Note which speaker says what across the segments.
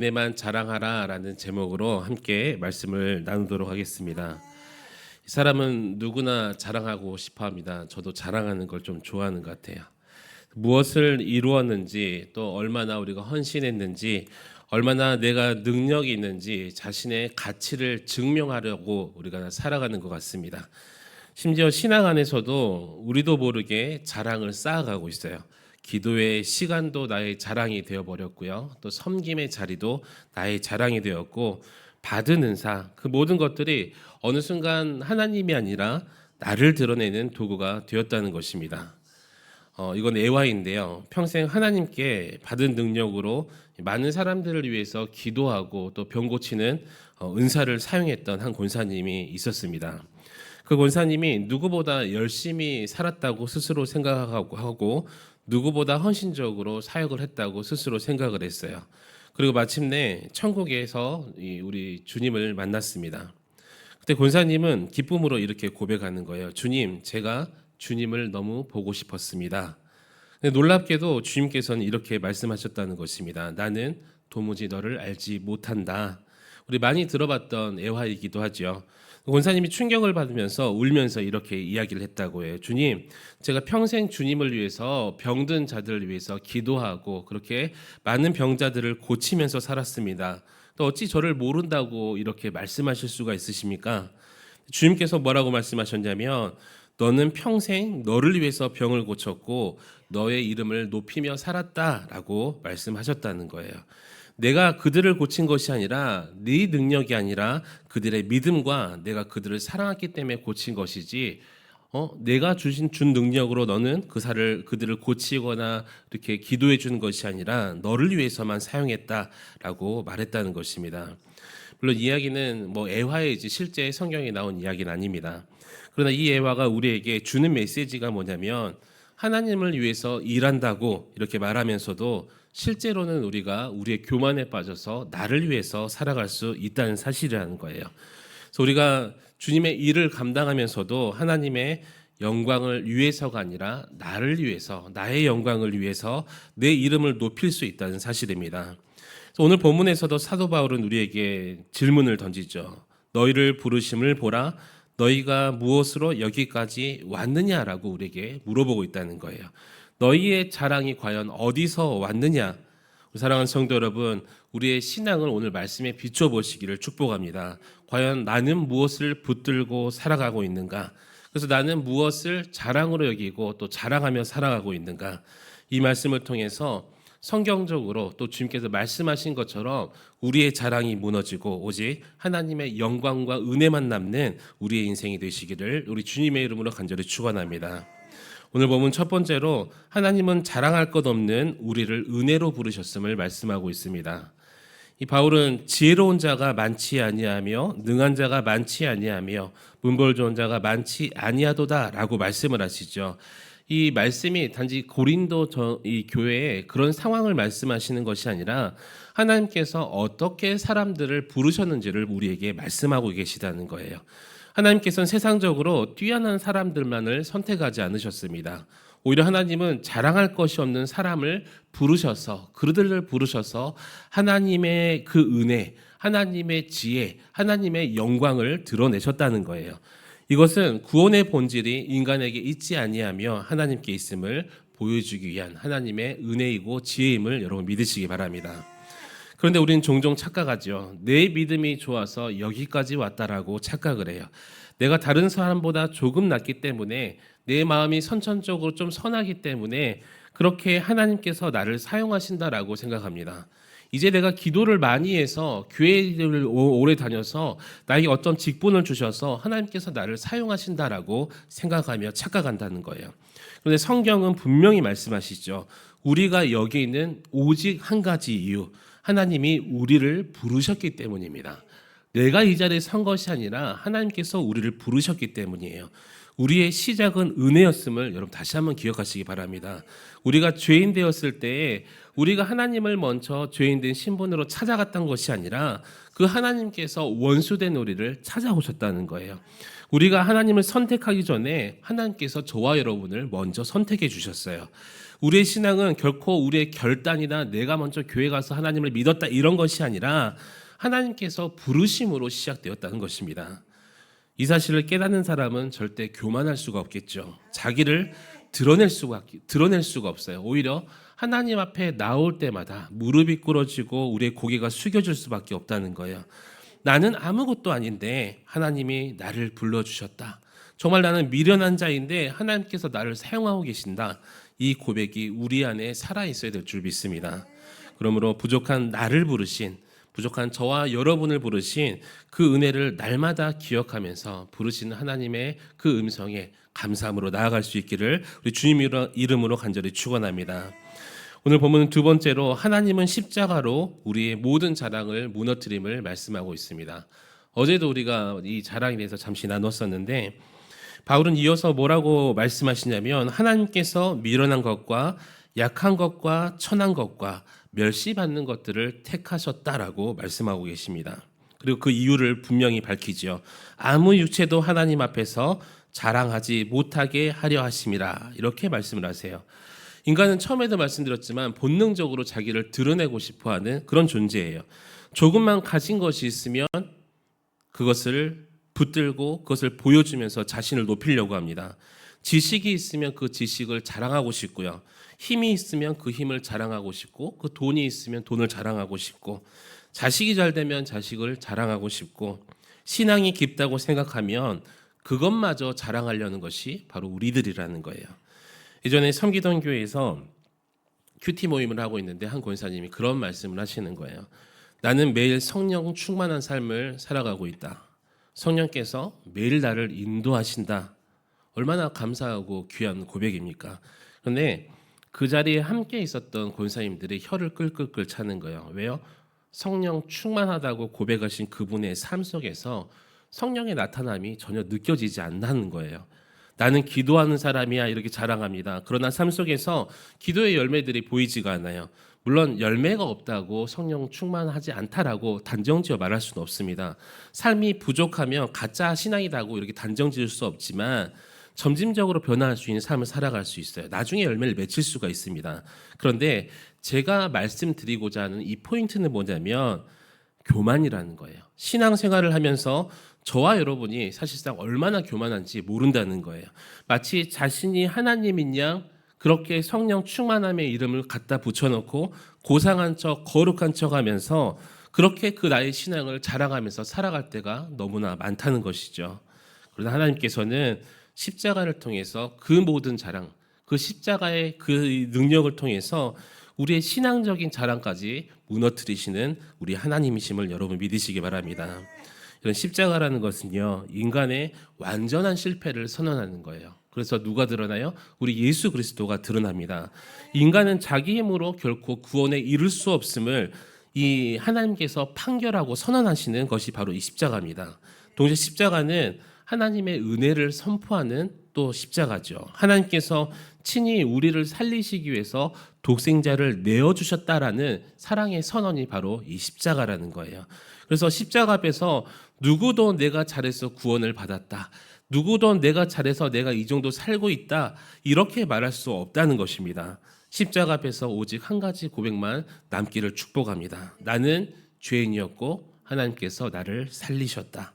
Speaker 1: 내만 자랑하라 라는 제목으로 함께 말씀을 나누도록 하겠습니다. 이 사람은 누구나 자랑하고 싶어 합니다. 저도 자랑하는 걸 좀 좋아하는 것 같아요. 무엇을 이루었는지, 또 얼마나 우리가 헌신했는지, 얼마나 내가 능력이 있는지 자신의 가치를 증명하려고 우리가 살아가는 것 같습니다. 심지어 신앙 안에서도 우리도 모르게 자랑을 쌓아가고 있어요. 기도의 시간도 나의 자랑이 되어버렸고요. 또 섬김의 자리도 나의 자랑이 되었고, 받은 은사, 그 모든 것들이 어느 순간 하나님이 아니라 나를 드러내는 도구가 되었다는 것입니다. 이건 애화인데요. 평생 하나님께 받은 능력으로 많은 사람들을 위해서 기도하고 또 병 고치는 은사를 사용했던 한 권사님이 있었습니다. 그 권사님이 누구보다 열심히 살았다고 스스로 생각하고 누구보다 헌신적으로 사역을 했다고 스스로 생각을 했어요. 그리고 마침내 천국에서 우리 주님을 만났습니다. 그때 권사님은 기쁨으로 이렇게 고백하는 거예요. 주님, 제가 주님을 너무 보고 싶었습니다. 근데 놀랍게도 주님께서는 이렇게 말씀하셨다는 것입니다. 나는 도무지 너를 알지 못한다. 우리 많이 들어봤던 애화이기도 하죠. 권사님이 충격을 받으면서 울면서 이렇게 이야기를 했다고 해요. 주님, 제가 평생 주님을 위해서 병든 자들을 위해서 기도하고 그렇게 많은 병자들을 고치면서 살았습니다. 또 어찌 저를 모른다고 이렇게 말씀하실 수가 있으십니까? 주님께서 뭐라고 말씀하셨냐면, 너는 평생 너를 위해서 병을 고쳤고 너의 이름을 높이며 살았다라고 말씀하셨다는 거예요. 내가 그들을 고친 것이 아니라 네 능력이 아니라 그들의 믿음과 내가 그들을 사랑했기 때문에 고친 것이지, 내가 준 능력으로 너는 그들을 고치거나 이렇게 기도해 주는 것이 아니라 너를 위해서만 사용했다라고 말했다는 것입니다. 물론 이야기는 애화이지 실제 성경에 나온 이야기는 아닙니다. 그러나 이 애화가 우리에게 주는 메시지가 뭐냐면, 하나님을 위해서 일한다고 이렇게 말하면서도 실제로는 우리가 우리의 교만에 빠져서 나를 위해서 살아갈 수 있다는 사실이라는 거예요. 그래서 우리가 주님의 일을 감당하면서도 하나님의 영광을 위해서가 아니라 나를 위해서, 나의 영광을 위해서 내 이름을 높일 수 있다는 사실입니다. 그래서 오늘 본문에서도 사도 바울은 우리에게 질문을 던지죠. 너희를 부르심을 보라. 너희가 무엇으로 여기까지 왔느냐라고 우리에게 물어보고 있다는 거예요. 너희의 자랑이 과연 어디서 왔느냐? 사랑하는 성도 여러분, 우리의 신앙을 오늘 말씀에 비춰보시기를 축복합니다. 과연 나는 무엇을 붙들고 살아가고 있는가? 그래서 나는 무엇을 자랑으로 여기고 또 자랑하며 살아가고 있는가? 이 말씀을 통해서 성경적으로 또 주님께서 말씀하신 것처럼 우리의 자랑이 무너지고 오직 하나님의 영광과 은혜만 남는 우리의 인생이 되시기를 우리 주님의 이름으로 간절히 축원합니다. 오늘 보면 첫 번째로 하나님은 자랑할 것 없는 우리를 은혜로 부르셨음을 말씀하고 있습니다. 이 바울은 지혜로운 자가 많지 아니하며 능한 자가 많지 아니하며 문벌 좋은 자가 많지 아니하도다라고 말씀을 하시죠. 이 말씀이 단지 고린도 이 교회에 그런 상황을 말씀하시는 것이 아니라 하나님께서 어떻게 사람들을 부르셨는지를 우리에게 말씀하고 계시다는 거예요. 하나님께서는 세상적으로 뛰어난 사람들만을 선택하지 않으셨습니다. 오히려 하나님은 자랑할 것이 없는 사람을 부르셔서, 그들을 부르셔서 하나님의 그 은혜, 하나님의 지혜, 하나님의 영광을 드러내셨다는 거예요. 이것은 구원의 본질이 인간에게 있지 아니하며 하나님께 있음을 보여주기 위한 하나님의 은혜이고 지혜임을 여러분 믿으시기 바랍니다. 그런데 우리는 종종 착각하죠. 내 믿음이 좋아서 여기까지 왔다라고 착각을 해요. 내가 다른 사람보다 조금 낫기 때문에, 내 마음이 선천적으로 좀 선하기 때문에 그렇게 하나님께서 나를 사용하신다라고 생각합니다. 이제 내가 기도를 많이 해서 교회를 오래 다녀서 나에게 어떤 직분을 주셔서 하나님께서 나를 사용하신다라고 생각하며 착각한다는 거예요. 그런데 성경은 분명히 말씀하시죠. 우리가 여기 있는 오직 한 가지 이유, 하나님이 우리를 부르셨기 때문입니다. 내가 이 자리에 선 것이 아니라 하나님께서 우리를 부르셨기 때문이에요. 우리의 시작은 은혜였음을 여러분 다시 한번 기억하시기 바랍니다. 우리가 죄인 되었을 때에 우리가 하나님을 먼저 죄인된 신분으로 찾아갔던 것이 아니라 그 하나님께서 원수된 우리를 찾아오셨다는 거예요. 우리가 하나님을 선택하기 전에 하나님께서 저와 여러분을 먼저 선택해 주셨어요. 우리의 신앙은 결코 우리의 결단이나 내가 먼저 교회 가서 하나님을 믿었다 이런 것이 아니라 하나님께서 부르심으로 시작되었다는 것입니다. 이 사실을 깨닫는 사람은 절대 교만할 수가 없겠죠. 자기를 드러낼 수가 없어요. 오히려 하나님 앞에 나올 때마다 무릎이 꿇어지고 우리의 고개가 숙여질 수밖에 없다는 거예요. 나는 아무것도 아닌데 하나님이 나를 불러주셨다. 정말 나는 미련한 자인데 하나님께서 나를 사용하고 계신다. 이 고백이 우리 안에 살아있어야 될 줄 믿습니다. 그러므로 부족한 나를 부르신, 부족한 저와 여러분을 부르신 그 은혜를 날마다 기억하면서 부르시는 하나님의 그 음성에 감사함으로 나아갈 수 있기를 우리 주님 이름으로 간절히 축원합니다. 오늘 본문은 두 번째로 하나님은 십자가로 우리의 모든 자랑을 무너뜨림을 말씀하고 있습니다. 어제도 우리가 이 자랑에 대해서 잠시 나눴었는데 바울은 이어서 뭐라고 말씀하시냐면 하나님께서 미련한 것과 약한 것과 천한 것과 멸시받는 것들을 택하셨다라고 말씀하고 계십니다. 그리고 그 이유를 분명히 밝히지요. 아무 육체도 하나님 앞에서 자랑하지 못하게 하려 하심이라 이렇게 말씀을 하세요. 인간은 처음에도 말씀드렸지만 본능적으로 자기를 드러내고 싶어하는 그런 존재예요. 조금만 가진 것이 있으면 그것을 붙들고 그것을 보여주면서 자신을 높이려고 합니다. 지식이 있으면 그 지식을 자랑하고 싶고요. 힘이 있으면 그 힘을 자랑하고 싶고 그 돈이 있으면 돈을 자랑하고 싶고 자식이 잘 되면 자식을 자랑하고 싶고 신앙이 깊다고 생각하면 그것마저 자랑하려는 것이 바로 우리들이라는 거예요. 예전에 섬기던 교회에서 큐티 모임을 하고 있는데 한 권사님이 그런 말씀을 하시는 거예요. 나는 매일 성령 충만한 삶을 살아가고 있다. 성령께서 매일 나를 인도하신다. 얼마나 감사하고 귀한 고백입니까? 그런데 그 자리에 함께 있었던 권사님들이 혀를 끌끌끌 차는 거예요. 왜요? 성령 충만하다고 고백하신 그분의 삶 속에서 성령의 나타남이 전혀 느껴지지 않는 거예요. 나는 기도하는 사람이야 이렇게 자랑합니다. 그러나 삶 속에서 기도의 열매들이 보이지가 않아요. 물론 열매가 없다고 성령 충만하지 않다라고 단정지어 말할 수는 없습니다. 삶이 부족하면 가짜 신앙이라고 이렇게 단정지을 수 없지만 점진적으로 변화할 수 있는 삶을 살아갈 수 있어요. 나중에 열매를 맺힐 수가 있습니다. 그런데 제가 말씀드리고자 하는 이 포인트는 뭐냐면 교만이라는 거예요. 신앙생활을 하면서 저와 여러분이 사실상 얼마나 교만한지 모른다는 거예요. 마치 자신이 하나님인 양 그렇게 성령 충만함의 이름을 갖다 붙여놓고 고상한 척 거룩한 척 하면서 그렇게 그 나의 신앙을 자랑하면서 살아갈 때가 너무나 많다는 것이죠. 그러나 하나님께서는 십자가를 통해서 그 모든 자랑, 그 십자가의 그 능력을 통해서 우리의 신앙적인 자랑까지 무너뜨리시는 우리 하나님이심을 여러분 믿으시기 바랍니다. 이런 십자가라는 것은요, 인간의 완전한 실패를 선언하는 거예요. 그래서 누가 드러나요? 우리 예수 그리스도가 드러납니다. 인간은 자기 힘으로 결코 구원에 이를 수 없음을 이 하나님께서 판결하고 선언하시는 것이 바로 이 십자가입니다. 동시에 십자가는 하나님의 은혜를 선포하는 또 십자가죠. 하나님께서 친히 우리를 살리시기 위해서 독생자를 내어주셨다라는 사랑의 선언이 바로 이 십자가라는 거예요. 그래서 십자가 앞에서 누구도 내가 잘해서 구원을 받았다. 누구도 내가 잘해서 내가 이 정도 살고 있다. 이렇게 말할 수 없다는 것입니다. 십자가 앞에서 오직 한 가지 고백만 남기를 축복합니다. 나는 죄인이었고 하나님께서 나를 살리셨다.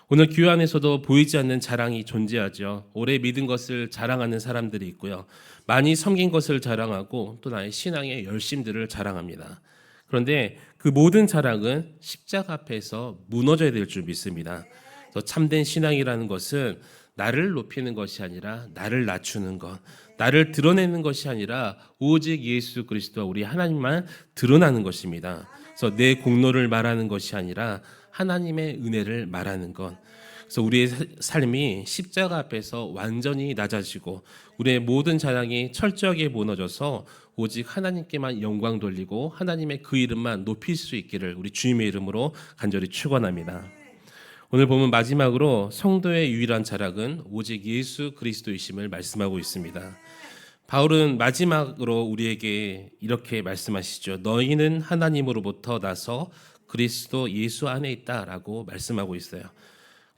Speaker 1: 오늘 교회 안에서도 보이지 않는 자랑이 존재하죠. 오래 믿은 것을 자랑하는 사람들이 있고요. 많이 섬긴 것을 자랑하고 또 나의 신앙의 열심들을 자랑합니다. 그런데 그 모든 자랑은 십자가 앞에서 무너져야 될 줄 믿습니다. 그래서 참된 신앙이라는 것은 나를 높이는 것이 아니라 나를 낮추는 것, 나를 드러내는 것이 아니라 오직 예수 그리스도와 우리 하나님만 드러나는 것입니다. 그래서 내 공로를 말하는 것이 아니라 하나님의 은혜를 말하는 것. 그래서 우리의 삶이 십자가 앞에서 완전히 낮아지고 우리의 모든 자랑이 철저하게 무너져서 오직 하나님께만 영광 돌리고 하나님의 그 이름만 높일 수 있기를 우리 주님의 이름으로 간절히 축원합니다. 오늘 보면 마지막으로 성도의 유일한 자랑은 오직 예수 그리스도이심을 말씀하고 있습니다. 바울은 마지막으로 우리에게 이렇게 말씀하시죠. 너희는 하나님으로부터 나서 그리스도 예수 안에 있다라고 말씀하고 있어요.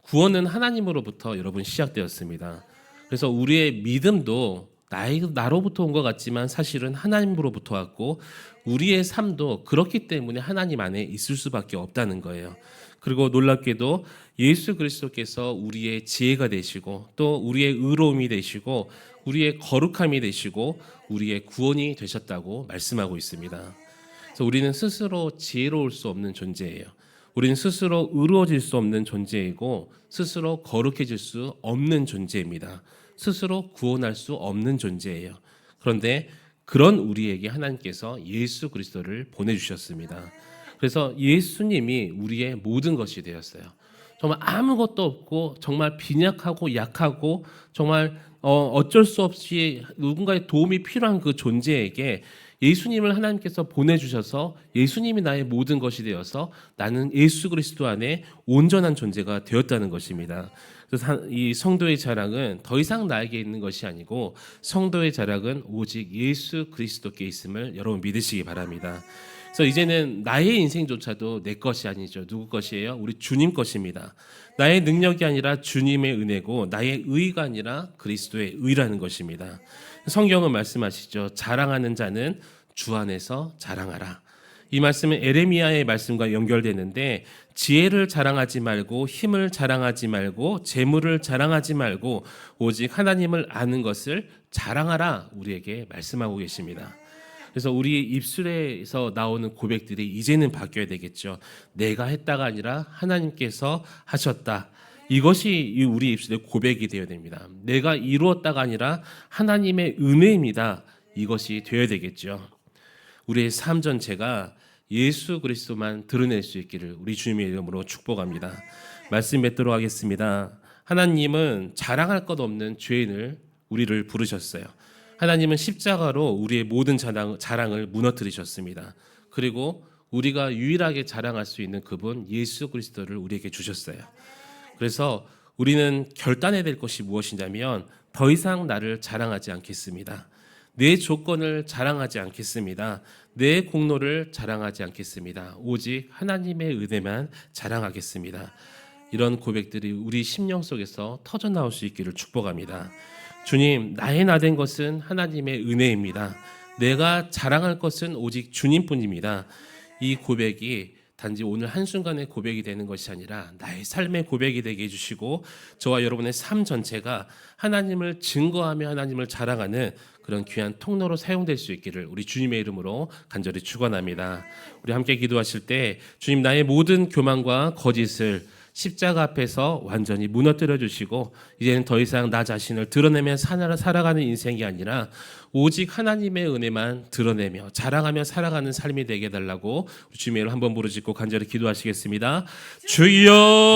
Speaker 1: 구원은 하나님으로부터 여러분 시작되었습니다. 그래서 우리의 믿음도 나로부터 온 것 같지만 사실은 하나님으로부터 왔고 우리의 삶도 그렇기 때문에 하나님 안에 있을 수밖에 없다는 거예요. 그리고 놀랍게도 예수 그리스도께서 우리의 지혜가 되시고 또 우리의 의로움이 되시고 우리의 거룩함이 되시고 우리의 구원이 되셨다고 말씀하고 있습니다. 그래서 우리는 스스로 지혜로울 수 없는 존재예요. 우리는 스스로 의로워질 수 없는 존재이고 스스로 거룩해질 수 없는 존재입니다. 스스로 구원할 수 없는 존재예요. 그런데 그런 우리에게 하나님께서 예수 그리스도를 보내주셨습니다. 그래서 예수님이 우리의 모든 것이 되었어요. 정말 아무것도 없고 정말 빈약하고 약하고 정말 어쩔 수 없이 누군가의 도움이 필요한 그 존재에게 예수님을 하나님께서 보내주셔서 예수님이 나의 모든 것이 되어서 나는 예수 그리스도 안에 온전한 존재가 되었다는 것입니다. 그래서 이 성도의 자랑은 더 이상 나에게 있는 것이 아니고 성도의 자랑은 오직 예수 그리스도께 있음을 여러분 믿으시기 바랍니다. 그래서 이제는 나의 인생조차도 내 것이 아니죠. 누구 것이에요? 우리 주님 것입니다. 나의 능력이 아니라 주님의 은혜고 나의 의가 아니라 그리스도의 의라는 것입니다. 성경은 말씀하시죠. 자랑하는 자는 주 안에서 자랑하라. 이 말씀은 에레미야의 말씀과 연결되는데 지혜를 자랑하지 말고 힘을 자랑하지 말고 재물을 자랑하지 말고 오직 하나님을 아는 것을 자랑하라 우리에게 말씀하고 계십니다. 그래서 우리 입술에서 나오는 고백들이 이제는 바뀌어야 되겠죠. 내가 했다가 아니라 하나님께서 하셨다. 이것이 우리 입술의 고백이 되어야 됩니다. 내가 이루었다가 아니라 하나님의 은혜입니다. 이것이 되어야 되겠죠. 우리의 삶 전체가 예수 그리스도만 드러낼 수 있기를 우리 주님의 이름으로 축복합니다. 말씀 맺도록 하겠습니다. 하나님은 자랑할 것 없는 죄인을 우리를 부르셨어요. 하나님은 십자가로 우리의 모든 자랑을 무너뜨리셨습니다. 그리고 우리가 유일하게 자랑할 수 있는 그분 예수 그리스도를 우리에게 주셨어요. 그래서 우리는 결단해야 될 것이 무엇이냐면 더 이상 나를 자랑하지 않겠습니다. 내 조건을 자랑하지 않겠습니다. 내 공로를 자랑하지 않겠습니다. 오직 하나님의 은혜만 자랑하겠습니다. 이런 고백들이 우리 심령 속에서 터져나올 수 있기를 축복합니다. 주님, 나의 나 된 것은 하나님의 은혜입니다. 내가 자랑할 것은 오직 주님뿐입니다. 이 고백이 단지 오늘 한순간의 고백이 되는 것이 아니라 나의 삶의 고백이 되게 해주시고 저와 여러분의 삶 전체가 하나님을 증거하며 하나님을 자랑하는 그런 귀한 통로로 사용될 수 있기를 우리 주님의 이름으로 간절히 축원합니다. 우리 함께 기도하실 때 주님 나의 모든 교만과 거짓을 십자가 앞에서 완전히 무너뜨려 주시고 이제는 더 이상 나 자신을 드러내며 살아가는 인생이 아니라 오직 하나님의 은혜만 드러내며 자랑하며 살아가는 삶이 되게 해달라고 주님의 이름으로 한번 부르짖고 간절히 기도하시겠습니다. 주여